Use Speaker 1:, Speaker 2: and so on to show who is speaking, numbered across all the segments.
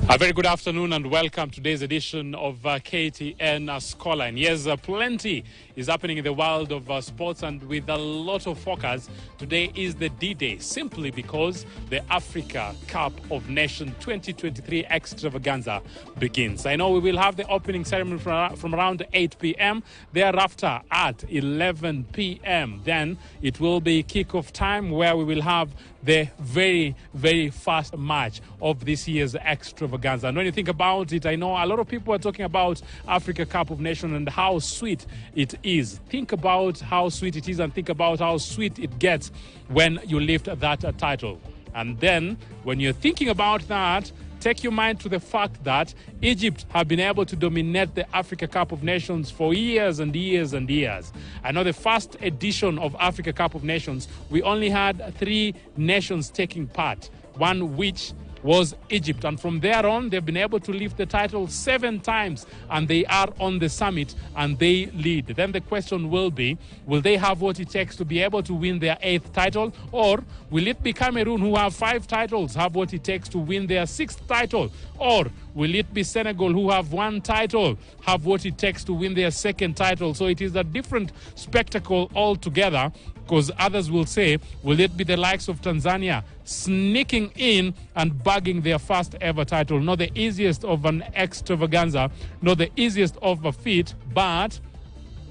Speaker 1: A very good afternoon and welcome to today's edition of KTN Scholar. And yes, plenty is happening in the world of sports, and with a lot of focus, today is the D-Day, simply because the Africa Cup of Nations 2023 extravaganza begins. I know we will have the opening ceremony from around 8 p.m. Thereafter at 11 p.m. Then it will be kickoff time, where we will have the very, very first match of this year's extravaganza. And when you think about it, I know a lot of people are talking about Africa Cup of Nations and how sweet it is. Think about how sweet it is and think about how sweet it gets when you lift that title. And then when you're thinking about that, take your mind to the fact that Egypt have been able to dominate the Africa Cup of Nations for years and years and years. I know the first edition of Africa Cup of Nations, we only had 3 nations taking part, one which was Egypt. And from there on, they've been able to lift the title 7 times, and they are on the summit and they lead. Then the question will be, will they have what it takes to be able to win their 8th title? Or will it be Cameroon, who have 5 titles, have what it takes to win their 6th title? Or will it be Senegal, who have 1 title, have what it takes to win their 2nd title? So it is a different spectacle altogether, because others will say, will it be the likes of Tanzania sneaking in and bagging their first ever title? Not the easiest of an extravaganza, not the easiest of a feat, but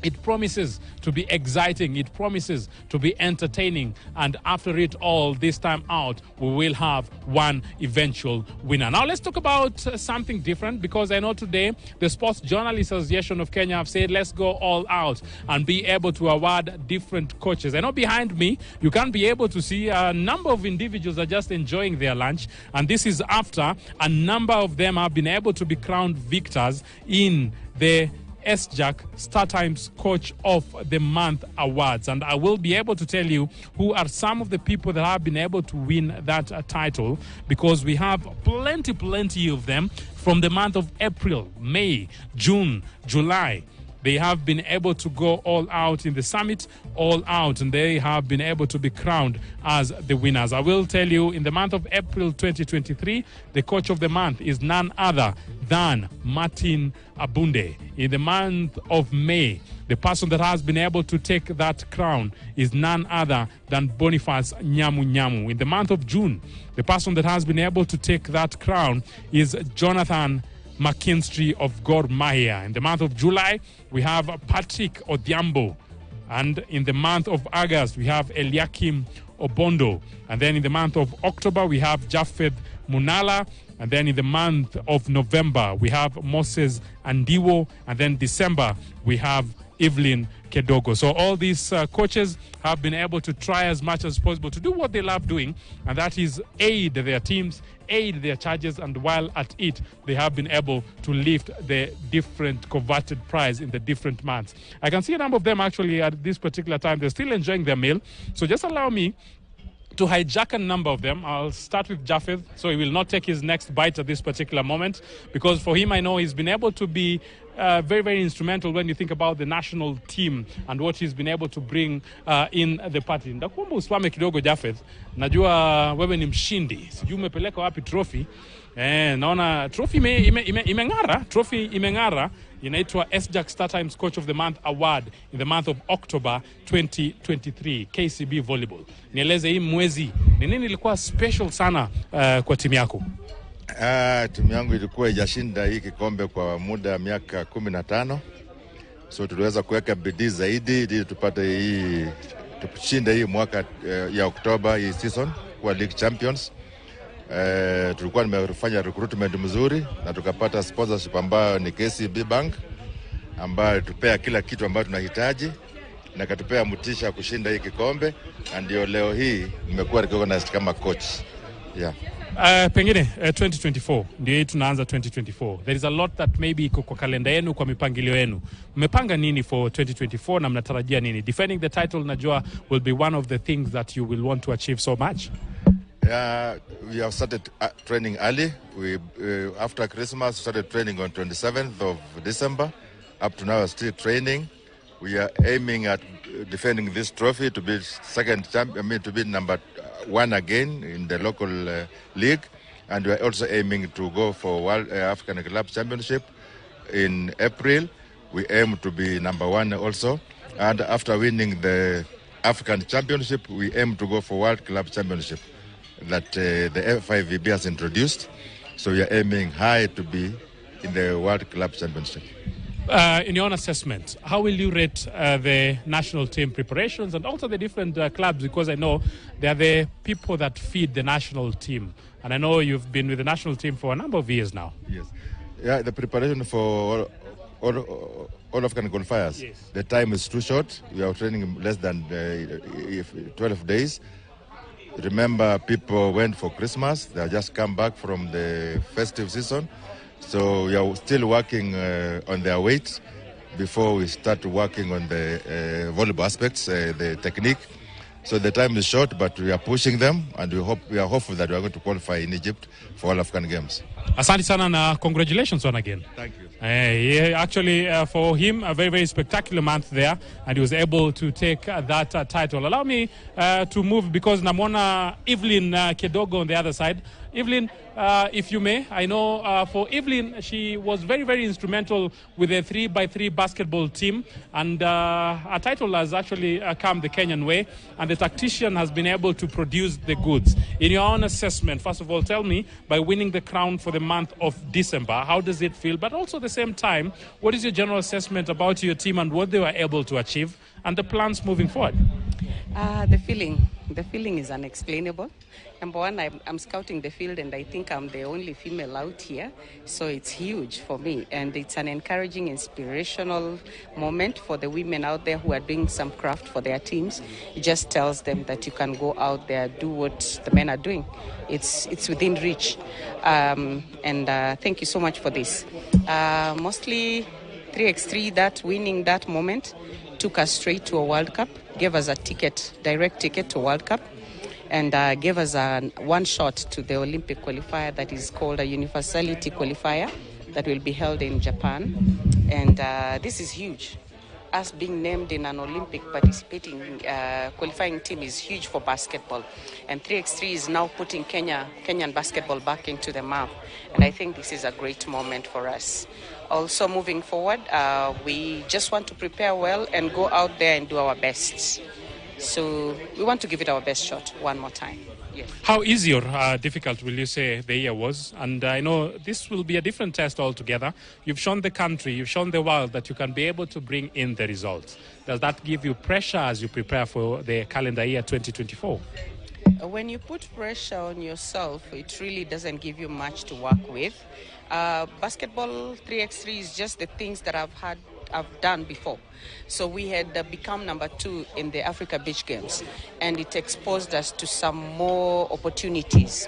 Speaker 1: it promises to be exciting. It promises to be entertaining. And after it all, this time out, we will have one eventual winner. Now, let's talk about something different, because I know today the Sports Journalists Association of Kenya have said, let's go all out and be able to award different coaches. I know behind me, you can be able to see a number of individuals are just enjoying their lunch. And this is after a number of them have been able to be crowned victors in the SJAC Star Times Coach of the Month Awards. And I will be able to tell you who are some of the people that have been able to win that title, because we have plenty of them from the month of April, May, June, July. They have been able to go all out in the summit, all out, and they have been able to be crowned as the winners. I will tell you, in the month of April 2023, the coach of the month is none other than Martin Abunde. In the month of May, the person that has been able to take that crown is none other than Boniface Nyamu. In the month of June, the person that has been able to take that crown is Jonathan McKinstry of Gor Mahia. In the month of July, we have Patrick Odhiambo. And in the month of August, we have Eliakim Obondo. And then in the month of October, we have Japheth Munala. And then in the month of November, we have Moses Andiwo. And then December, we have Evelyn Kedogo. So all these coaches have been able to try as much as possible to do what they love doing, and that is aid their teams, aid their charges, and while at it, they have been able to lift the different coveted prize in the different months. I can see a number of them actually at this particular time. They're still enjoying their meal. So just allow me to hijack a number of them. I'll start with Japheth, so he will not take his next bite at this particular moment, because for him, I know he's been able to be very, very instrumental when you think about the national team and what he's been able to bring in the party. Ndakuomba usimame kidogo Japheth. Najua wewe ni mshindi. Sijui umepeleka wapi trophy. Naona trophy imeng'ara. Trophy imeng'ara. Inaitwa SJAC Star Times Coach of the Month Award in the month of October 2023, KCB Volleyball. Nieleze hii mwezi, ni nini ilikuwa special sana kwa timu yako?
Speaker 2: Timu yangu ilikuwa ijashinda hii kikombe kwa muda ya miaka 15. So tuliweza kuweka bidii zaidi ili tupate hii, tushinda hii mwaka ya Oktoba hii season kwa League Champions. Tulikuwa nimefanya recruitment mzuri na tukapata sponsorship ambayo ni KCB Bank, ambayo tupea kila kitu ambayo tunahitaji na katupea mtisha kushinda hii kikombe, na ndio leo hii nimekuwa recognized kama coach. Yeah.
Speaker 1: Pengine 2024 ndio hii tunaanza 2024. There is a lot that maybe iko kwa kalenda yenu, kwa mipangilio yenu. Mmepanga nini for 2024 na mnatarajia nini? Defending the title najua will be one of the things that you will want to achieve so much.
Speaker 2: Yeah, we have started training early. We after Christmas started training on 27th of December. Up to now we're still training. We are aiming at defending this trophy to be second champion, to be number 1 again in the local league. And we are also aiming to go for World African Club Championship in April. We aim to be number 1 also. And after winning the African Championship, we aim to go for World Club Championship that the FIVB has introduced. So we are aiming high to be in the World Club Championship.
Speaker 1: In your own assessment, how will you rate the national team preparations and also the different clubs? Because I know they are the people that feed the national team. And I know you've been with the national team for a number of years now.
Speaker 2: Yes. Yeah, the preparation for all African qualifiers,
Speaker 1: yes.
Speaker 2: The time is too short. We are training less than 12 days. Remember, people went for Christmas. They have just come back from the festive season. So we are still working on their weight before we start working on the volleyball aspects, the technique. So the time is short, but we are pushing them, and we are hopeful that we are going to qualify in Egypt for all African Games.
Speaker 1: Asante sana na congratulations once again.
Speaker 2: Thank you.
Speaker 1: Yeah, actually, for him, a very, very spectacular month there, and he was able to take that title. Allow me to move because Namona Evelyn Kedogo on the other side. Evelyn, if you may, I know for Evelyn, she was very, very instrumental with the 3x3 basketball team, and a title has actually come the Kenyan way, and the tactician has been able to produce the goods. In your own assessment, first of all, tell me, by winning the crown for the month of December, how does it feel? But also at the same time, what is your general assessment about your team and what they were able to achieve and the plans moving forward?
Speaker 3: The feeling is unexplainable. Number one, I'm scouting the field, and I think I'm the only female out here, so it's huge for me, and it's an encouraging, inspirational moment for the women out there who are doing some craft for their teams. It just tells them that you can go out there, do what the men are doing. It's within reach, and thank you so much for this. Mostly 3x3, that winning that moment took us straight to a World Cup, gave us a direct ticket to World Cup, and gave us one shot to the Olympic qualifier that is called a universality qualifier that will be held in Japan. And this is huge. Us being named in an Olympic participating qualifying team is huge for basketball. And 3x3 is now putting Kenyan basketball back into the map. And I think this is a great moment for us. Also moving forward, we just want to prepare well and go out there and do our best. So we want to give it our best shot one more time. Yes.
Speaker 1: How easy or difficult will you say the year was? And I know this will be a different test altogether. You've shown the country, you've shown the world that you can be able to bring in the results. Does that give you pressure as you prepare for the calendar year 2024?
Speaker 3: When you put pressure on yourself, it really doesn't give you much to work with. Basketball 3x3 is just the things that I've done before. So we had become number 2 in the Africa Beach Games, and it exposed us to some more opportunities.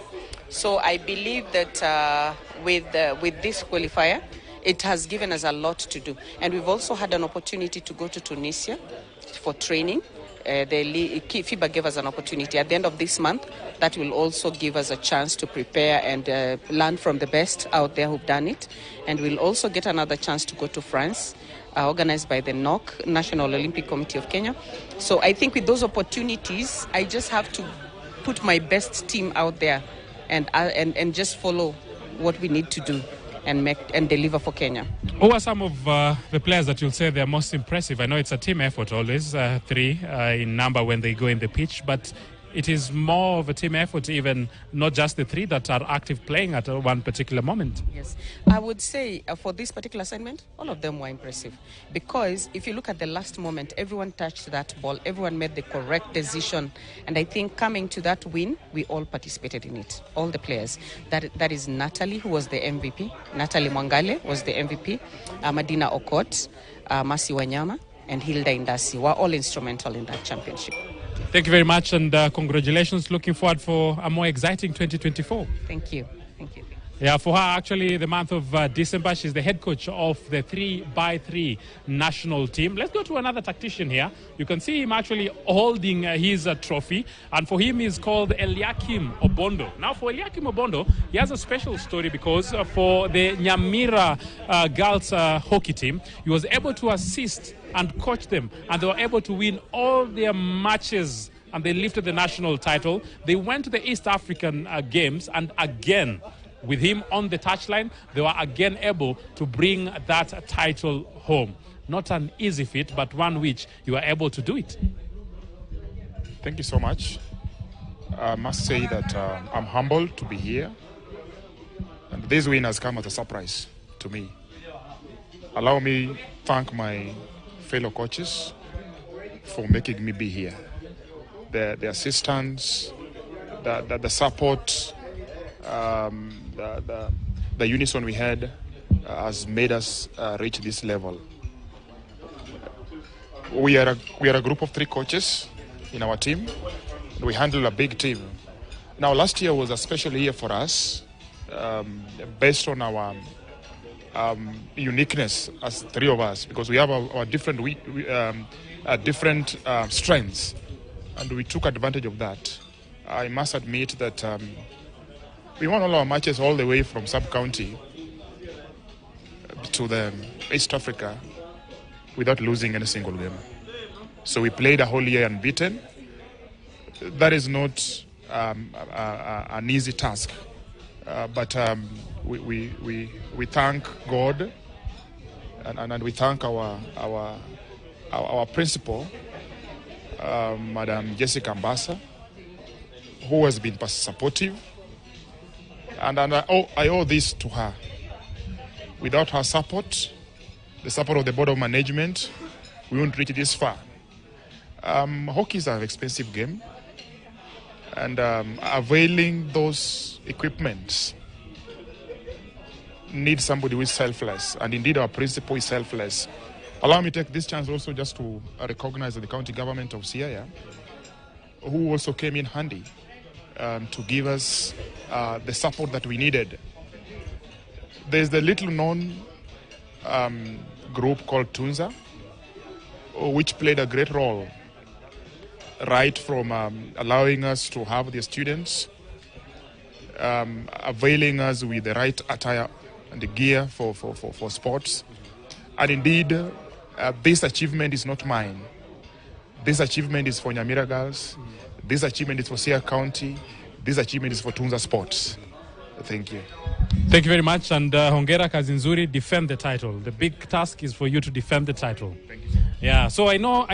Speaker 3: So I believe that with this qualifier, it has given us a lot to do. And we've also had an opportunity to go to Tunisia for training. The FIBA gave us an opportunity at the end of this month. That will also give us a chance to prepare and learn from the best out there who've done it. And we'll also get another chance to go to France, organized by the NOC, National Olympic Committee of Kenya. So I think with those opportunities, I just have to put my best team out there and just follow what we need to do and deliver for Kenya.
Speaker 1: Who are some of the players that you'll say they're most impressive? I know it's a team effort always, 3 in number when they go in the pitch, but it is more of a team effort, even not just the 3 that are active playing at one particular moment.
Speaker 3: Yes, I would say for this particular assignment, all of them were impressive. Because if you look at the last moment, everyone touched that ball, everyone made the correct decision. And I think coming to that win, we all participated in it, all the players. That is Natalie, who was the MVP. Natalie Mwangale was the MVP. Madina Okot, Masi Wanyama, and Hilda Indasi were all instrumental in that championship.
Speaker 1: Thank you very much, and congratulations. Looking forward for a more exciting 2024.
Speaker 3: Thank you. Thank you.
Speaker 1: Yeah, for her, actually, the month of December, she's the head coach of the 3x3 national team. Let's go to another tactician here. You can see him actually holding his trophy, and for him, he's called Eliakim Obondo. Now, for Eliakim Obondo, he has a special story because for the Nyamira girls hockey team, he was able to assist and coach them, and they were able to win all their matches and they lifted the national title. They went to the East African Games, and again, with him on the touchline, they were again able to bring that title home. Not an easy feat, but one which you are able to do it.
Speaker 4: Thank you so much. I must say that I'm humbled to be here. And this win has come as a surprise to me. Allow me to thank my fellow coaches for making me be here. The assistance, the support, the unison we had has made us reach this level. We are a group of 3 coaches in our team. We handle a big team. Now, last year was a special year for us, based on our uniqueness as 3 of us, because we have our different strengths, and we took advantage of that. I must admit that we won all our matches all the way from sub-county to the East Africa without losing any single game. So we played a whole year unbeaten. That is not an easy task, but we thank God and we thank our principal, Madam Jessica Mbasa, who has been supportive, and I owe this to her. Without her support, the support of the board of management, we won't reach this far. Hockey is an expensive game, and availing those equipments needs somebody who is selfless, and indeed our principal is selfless. Allow me to take this chance also just to recognize the county government of Siaya, who also came in handy to give us the support that we needed. There's the little known group called Tunza, which played a great role, right from allowing us to have the students, availing us with the right attire and the gear for sports. And indeed, this achievement is not mine. This achievement is for Nyamira Girls. This achievement is for Siaya County. This achievement is for Tunza Sports. Thank you.
Speaker 1: Thank you very much, and Hongera Kazinzuri, defend the title. The big task is for you to defend the title.
Speaker 4: Thank you.
Speaker 1: Yeah, so I know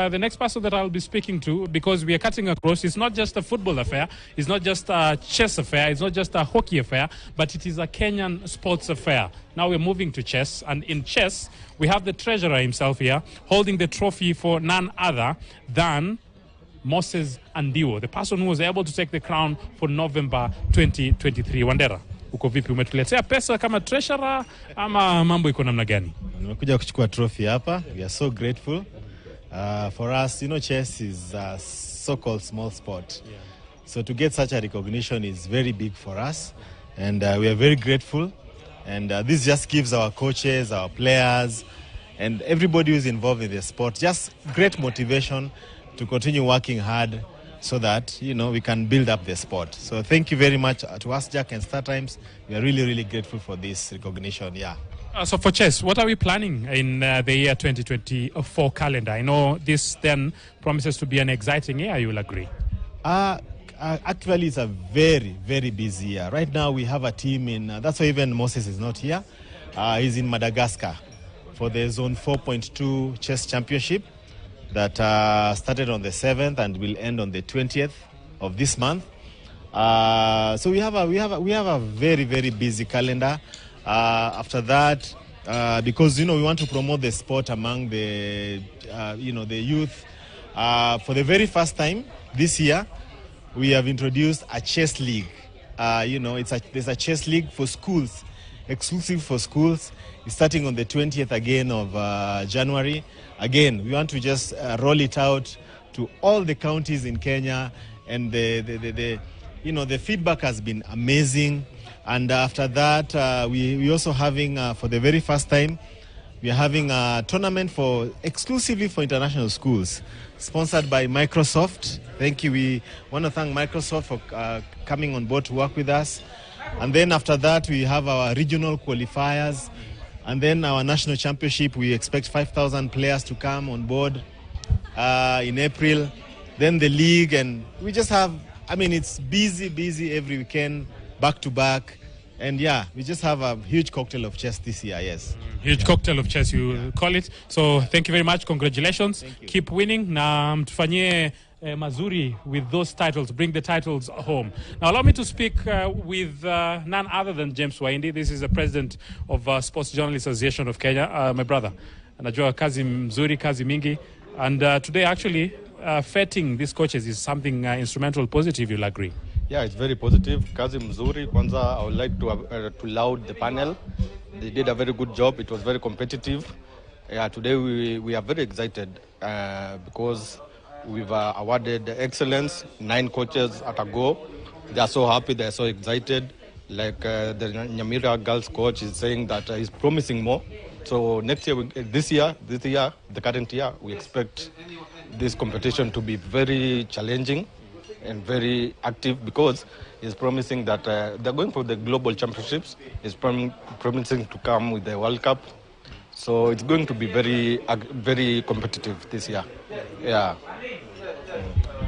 Speaker 1: the next person that I'll be speaking to, because we are cutting across, it's not just a football affair, it's not just a chess affair, it's not just a hockey affair, but it is a Kenyan sports affair. Now we're moving to chess, and in chess, we have the treasurer himself here, holding the trophy for none other than Moses Andiwo, the person who was able to take the crown for November 2023. Wandera, uko vipi? Umetuletea pesa kama treasurer ama mambo iko namna gani?
Speaker 5: Nimekuja kuchukua trophy hapa. We are so grateful. For us, chess is a so-called small sport. Yeah. So to get such a recognition is very big for us. And we are very grateful. And this just gives our coaches, our players, and everybody who is involved in the sport just great motivation to continue working hard so that, we can build up the sport. So thank you very much to us, Jack and Star Times. We are really, really grateful for this recognition, yeah.
Speaker 1: So for chess, what are we planning in the year 2024 calendar? I know this then promises to be an exciting year, you will agree.
Speaker 5: Actually, it's a very, very busy year. Right now, we have a team in, that's why even Moses is not here. He's in Madagascar for the Zone 4.2 Chess Championship that started on the 7th and will end on the 20th of this month. So we have a very, very busy calendar. After that, because we want to promote the sport among the the youth. For the very first time this year, we have introduced a chess league. There's a chess league for schools, exclusive for schools. It's starting on the 20th again of January. Again, we want to just roll it out to all the counties in Kenya, and the feedback has been amazing. And after that, we also having, for the very first time, we are having a tournament exclusively for international schools, sponsored by Microsoft. Thank you. We want to thank Microsoft for coming on board to work with us. And then after that, we have our regional qualifiers. And then our national championship, we expect 5,000 players to come on board in April. then the league, and we just have, I mean, it's busy every weekend, back to back. And yeah, we just have a huge cocktail of chess this year, yes.
Speaker 1: Huge cocktail of chess, you call it. So thank you very much. Congratulations. Keep winning. Na mtufanyie mazuri with those titles. Bring the titles home. Now allow me to speak with none other than James Waindi. This is the president of Sports Journalists Association of Kenya. My brother. Anajua kazi mzuri, kazi mingi. And today actually feting these coaches is something instrumental, positive, you'll agree.
Speaker 6: Yeah, it's very positive. Kazi mzuri. Kwanza, I would like to laud the panel. They did a very good job. It was very competitive. Today we are very excited because we've awarded excellence, 9 coaches at a go. They are so happy, they are so excited. Like the Nyamira girls coach is saying that he's promising more. So next year, this year, the current year, we expect this competition to be very challenging and very active because he's promising that they're going for the global championships. He's promising to come with the World Cup. So it's going to be very competitive this year. Yeah.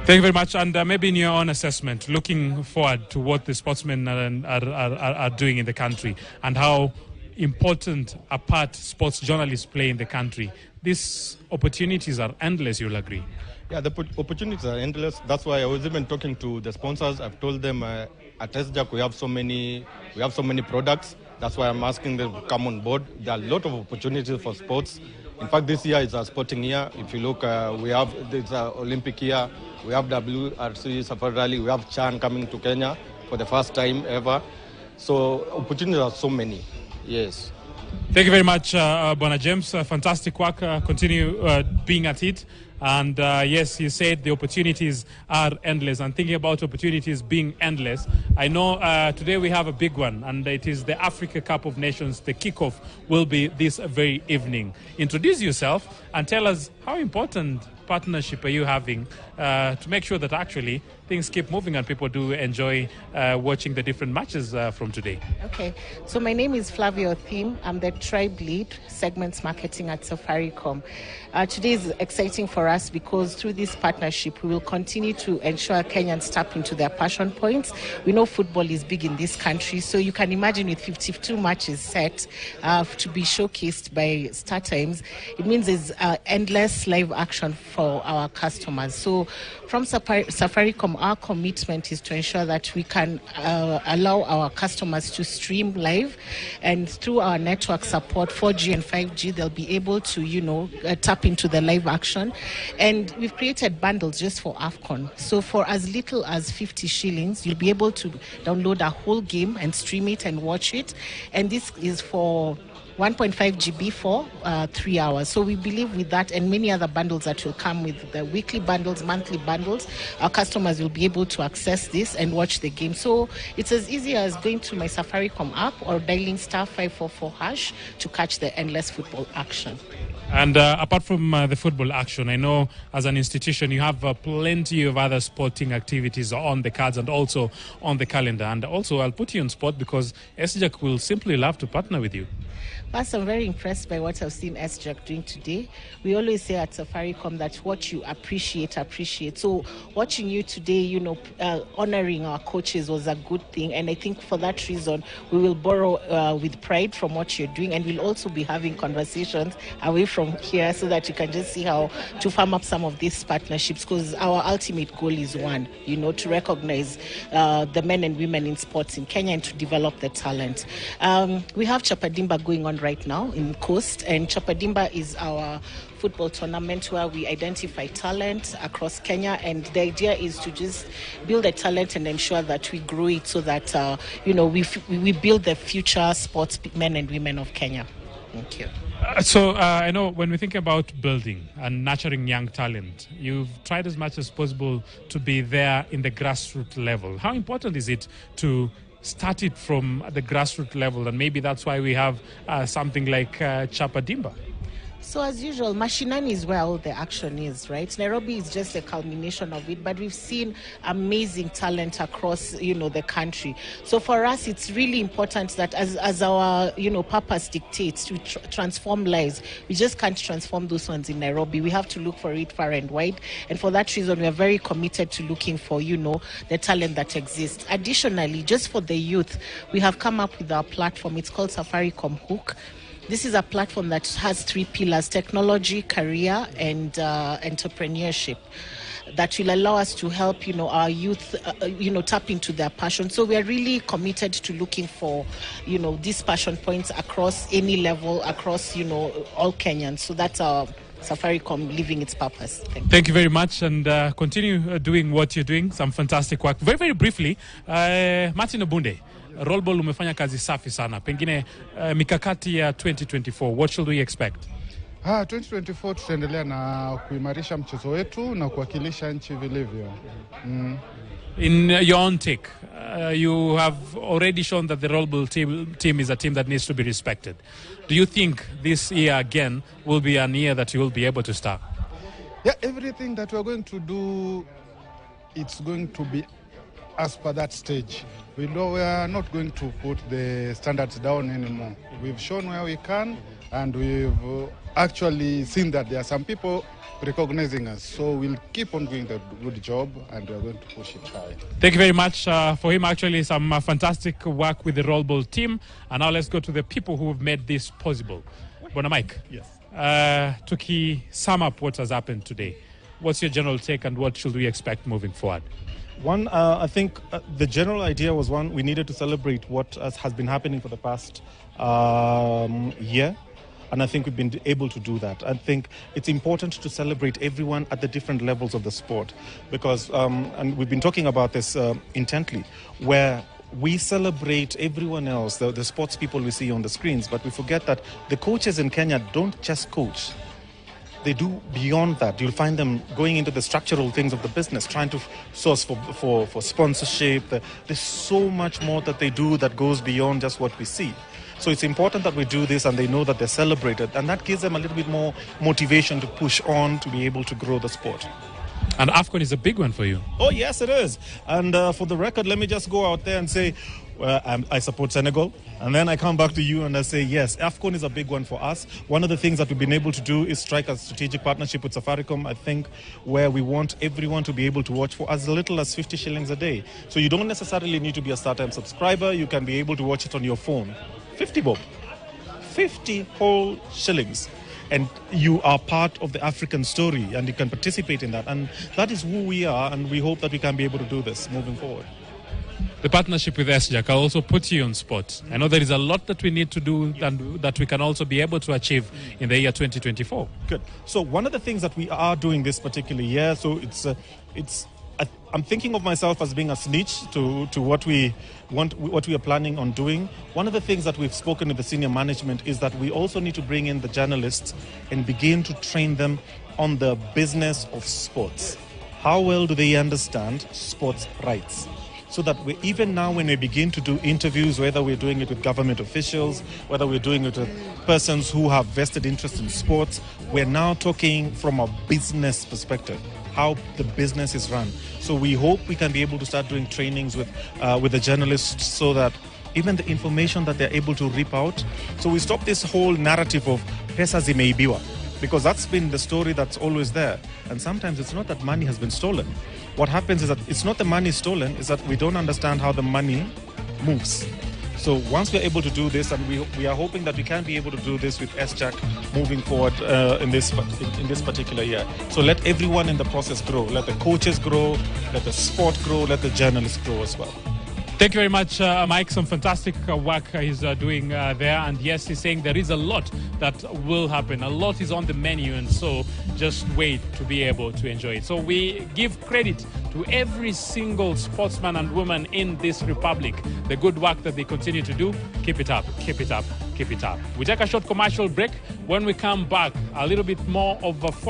Speaker 1: Thank you very much. And maybe in your own assessment, looking forward to what the sportsmen are doing in the country and how important a part sports journalists play in the country. These opportunities are endless, you'll agree.
Speaker 6: Yeah, the opportunities are endless. That's why I was even talking to the sponsors. I've told them at SJAC we have so many products. That's why I'm asking them to come on board. There are a lot of opportunities for sports. In fact, this year is a sporting year. If you look, we have this Olympic year. We have WRC Safari Rally. We have Chan coming to Kenya for the first time ever. So opportunities are so many. Yes.
Speaker 1: Thank you very much, Bona James. Fantastic work. Continue being at it. And yes, you said the opportunities are endless. And thinking about opportunities being endless, I know today we have a big one, and it is the Africa Cup of Nations. The kickoff will be this very evening. Introduce yourself and tell us how important partnership are you having to make sure that actually things keep moving and people do enjoy watching the different matches from today.
Speaker 7: Okay, so my name is Flavia Othim. I'm the tribe lead, segments marketing at Safaricom. Today is exciting for us because through this partnership, we will continue to ensure Kenyans tap into their passion points. We know football is big in this country, so you can imagine with 52 matches set to be showcased by Star Times, it means there's endless live action for our customers. So from Safaricom, our commitment is to ensure that we can allow our customers to stream live, and through our network support, 4G and 5G, they'll be able to, tap into the live action. And we've created bundles just for AFCON. So for as little as 50 shillings, you'll be able to download a whole game and stream it and watch it. And this is for 1.5 GB for 3 hours. So we believe with that and many other bundles that will come with the weekly bundles, monthly bundles, our customers will be able to access this and watch the game. So it's as easy as going to my Safaricom app or dialing *544# to catch the endless football action.
Speaker 1: And apart from the football action, I know as an institution you have plenty of other sporting activities on the cards and also on the calendar. And also I'll put you on spot because SJAC will simply love to partner with you.
Speaker 7: First, I'm very impressed by what I've seen SJAC doing today. We always say at Safaricom that what you appreciate. So watching you today, honoring our coaches was a good thing. And I think for that reason, we will borrow with pride from what you're doing. And we'll also be having conversations away from here so that you can just see how to farm up some of these partnerships, because our ultimate goal is one, to recognize the men and women in sports in Kenya and to develop the talent. We have Chapadimba going on right now in Coast, and Chapadimba is our football tournament where we identify talent across Kenya, and the idea is to just build a talent and ensure that we grow it so that we build the future sports men and women of Kenya. Thank you.
Speaker 1: So I know when we think about building and nurturing young talent, you've tried as much as possible to be there in the grassroots level. How important is it to start it from the grassroots level? And maybe that's why we have something like Chapadimba.
Speaker 7: So as usual, Mashinani is where all the action is, right? Nairobi is just a culmination of it, but we've seen amazing talent across, the country. So for us, it's really important that as our, purpose dictates to transform lives, we just can't transform those ones in Nairobi. We have to look for it far and wide. And for that reason, we are very committed to looking for, the talent that exists. Additionally, just for the youth, we have come up with our platform. It's called Safaricom Hook. This is a platform that has 3 pillars: technology, career, and entrepreneurship, that will allow us to help, our youth, tap into their passion. So we are really committed to looking for, these passion points across any level, across, all Kenyans. So that's our Safaricom living its purpose.
Speaker 1: Thank you very much, and continue doing what you're doing. Some fantastic work. Very, very briefly, Martin Obunde. Rollball umefanya kazi safi sana. Pengine mikakati ya 2024, what should we expect?
Speaker 8: 2024 tutaendelea na kuimarisha mchezo wetu na kuwakilisha nchi vilivyo.
Speaker 1: In your own take, you have already shown that the Rollball team is a team that needs to be respected. Do you think this year again will be an year that you will be able to start?
Speaker 8: Yeah, everything that we're going to do, it's going to be as per that stage. We know we are not going to put the standards down anymore. We've shown where we can, and we've actually seen that there are some people recognizing us. So we'll keep on doing the good job, and we're going to push it high.
Speaker 1: Thank you very much for him. Actually, some fantastic work with the Rollball team. And now let's go to the people who have made this possible. Bona Mike.
Speaker 5: Yes.
Speaker 1: To sum up what has happened today, what's your general take, and what should we expect moving forward?
Speaker 5: One, I think the general idea was, one, we needed to celebrate what has been happening for the past year. And I think we've been able to do that. I think it's important to celebrate everyone at the different levels of the sport, because, and we've been talking about this intently, where we celebrate everyone else, the sports people we see on the screens, but we forget that the coaches in Kenya don't just coach. They do beyond that. You'll find them going into the structural things of the business, trying to source for sponsorship. There's so much more that they do that goes beyond just what we see. So it's important that we do this, and they know that they're celebrated, and that gives them a little bit more motivation to push on to be able to grow the sport.
Speaker 1: And AFCON is a big one for you.
Speaker 5: Oh, yes, it is. And for the record, let me just go out there and say, I support Senegal. And then I come back to you and I say, yes, AFCON is a big one for us. One of the things that we've been able to do is strike a strategic partnership with Safaricom, I think, where we want everyone to be able to watch for as little as 50 shillings a day. So you don't necessarily need to be a StarTimes subscriber. You can be able to watch it on your phone. 50 bob. 50 whole shillings. And you are part of the African story, and you can participate in that. And that is who we are, and we hope that we can be able to do this moving forward.
Speaker 1: The partnership with SJAC will also put you on spot. I know there is a lot that we need to do and that we can also be able to achieve in the year 2024.
Speaker 5: Good. So one of the things that we are doing this particular year, so I'm thinking of myself as being a snitch to what we want, what we are planning on doing. One of the things that we've spoken with the senior management is that we also need to bring in the journalists and begin to train them on the business of sports. How well do they understand sports rights? So that even now when we begin to do interviews, whether we're doing it with government officials, whether we're doing it with persons who have vested interest in sports, we're now talking from a business perspective, how the business is run. So we hope we can be able to start doing trainings with the journalists, so that even the information that they're able to reap out. So we stop this whole narrative of pesa zimeibiwa, because that's been the story that's always there. And sometimes it's not that money has been stolen. What happens is that it's not the money stolen, it's that we don't understand how the money moves. So once we're able to do this, and we are hoping that we can be able to do this with SJAC moving forward in this particular year. So let everyone in the process grow. Let the coaches grow, let the sport grow, let the journalists grow as well.
Speaker 1: Thank you very much, Mike. Some fantastic work he's doing there. And yes, he's saying there is a lot that will happen. A lot is on the menu, and so just wait to be able to enjoy it. So we give credit to every single sportsman and woman in this republic. The good work that they continue to do, keep it up, keep it up, keep it up. We take a short commercial break. When we come back, a little bit more of a